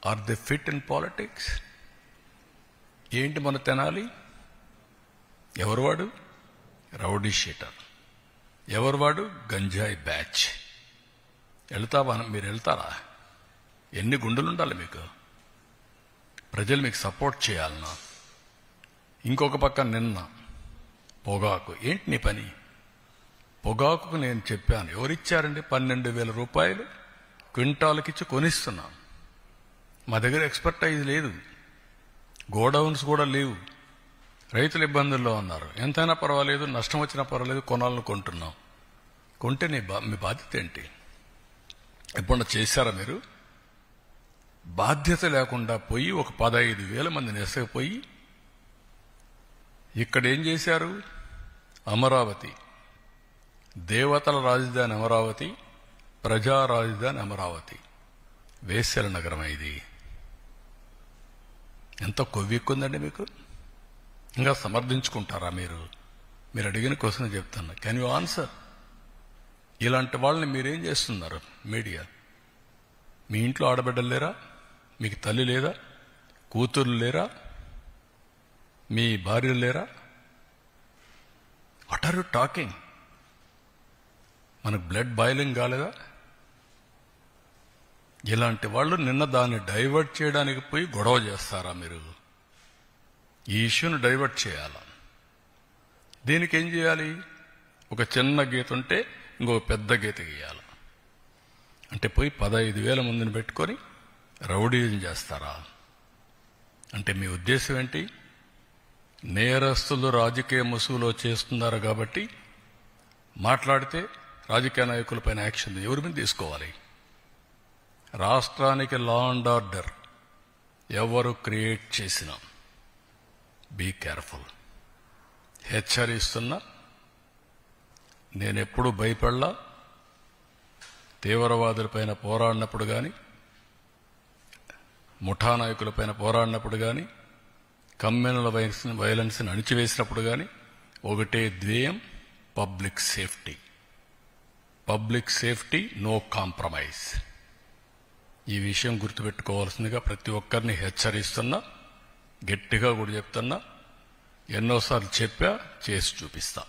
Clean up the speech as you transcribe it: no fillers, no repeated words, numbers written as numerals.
Are they fit in politics? ఏంటి మన తెనాలి? ఎవరు వాడు? Rowdy sheeter. ఎవరు వాడు? గంజాయి బ్యాచ్. వెళ్తావా? మీరు వెళ్తారా? ఎన్ని గుండెలు ఉండాలి మీకు? ప్రజలు మీకు సపోర్ట్ చేయాలన్నా. ఇంకొక పక్క నిన్న పొగాకు. ఏంటి నీ పని? పొగాకుకు నేను చెప్పాను, ఎవరిచ్చారండి? 12,000 రూపాయలు క్వింటాల్కిచ్చి కొనిస్తున్నాం. మా దగ్గర ఎక్స్పర్టైజ్ లేదు, గోడౌన్స్ కూడా లేవు, రైతులు ఇబ్బందుల్లో ఉన్నారు. ఎంతైనా పర్వాలేదు, నష్టం వచ్చినా పర్వాలేదు, కొనాలని కొంటున్నాం. కొంటే మీ బాధ్యత ఏంటి? ఎప్పుడన్నా చేశారా మీరు? బాధ్యత లేకుండా పోయి ఒక 15,000 మందిని ఎసగిపోయి ఇక్కడ ఏం చేశారు? అమరావతి, దేవతల రాజధాని అమరావతి, ప్రజా రాజధాని అమరావతి, వేశ్యల నగరం. ఇది ఎంత కొవ్వెక్కుందండి మీకు? ఇంకా సమర్థించుకుంటారా మీరు? మీరు అడిగిన క్వశ్చన్ చెప్తున్నా. Can you answer? ఇలాంటి వాళ్ళని మీరేం చేస్తున్నారు? మీడియా. మీ ఇంట్లో ఆడబిడ్డలు లేరా? మీకు తల్లి లేదా? కూతుర్లు లేరా? మీ భార్యలు లేరా? What are you talking? మనకు బ్లడ్ బాయిలింగ్ కాలేదా? ఇలాంటి వాళ్ళు నిన్న దాన్ని డైవర్ట్ చేయడానికి పోయి గొడవ చేస్తారా మీరు? ఈ ఇష్యూను డైవర్ట్ చేయాలా? దీనికి ఏం చేయాలి? ఒక చిన్న గీత ఉంటే ఇంకొక పెద్ద గీత గీయాలి. అంటే పోయి 15,000 మందిని పెట్టుకొని రౌడీజం చేస్తారా? అంటే మీ ఉద్దేశం ఏంటి? నేరస్తులు రాజకీయ ముసుగులో చేస్తున్నారు కాబట్టి మాట్లాడితే రాజకీయ నాయకులపైన యాక్షన్ ఎవరి మీద తీసుకోవాలి? రాష్ట్రానికి లా అండ్ ఆర్డర్ ఎవరు క్రియేట్ చేసినా బీ కేర్ఫుల్. హెచ్చరిస్తున్నా. నేనెప్పుడు భయపడలా. తీవ్రవాదులపైన పోరాడినప్పుడు కానీ, ముఠా నాయకులపైన పోరాడినప్పుడు కానీ, కమ్యూనల్ వైలెన్స్ని అణిచివేసినప్పుడు కానీ ఒకటే ధ్యేయం, public safety. Public safety, no compromise. ఈ విషయం గుర్తుపెట్టుకోవాల్సిందిగా ప్రతి ఒక్కరిని హెచ్చరిస్తున్నా. గట్టిగా కూడా చెప్తున్నా. ఎన్నోసార్లు చెప్పా, చేసి చూపిస్తా.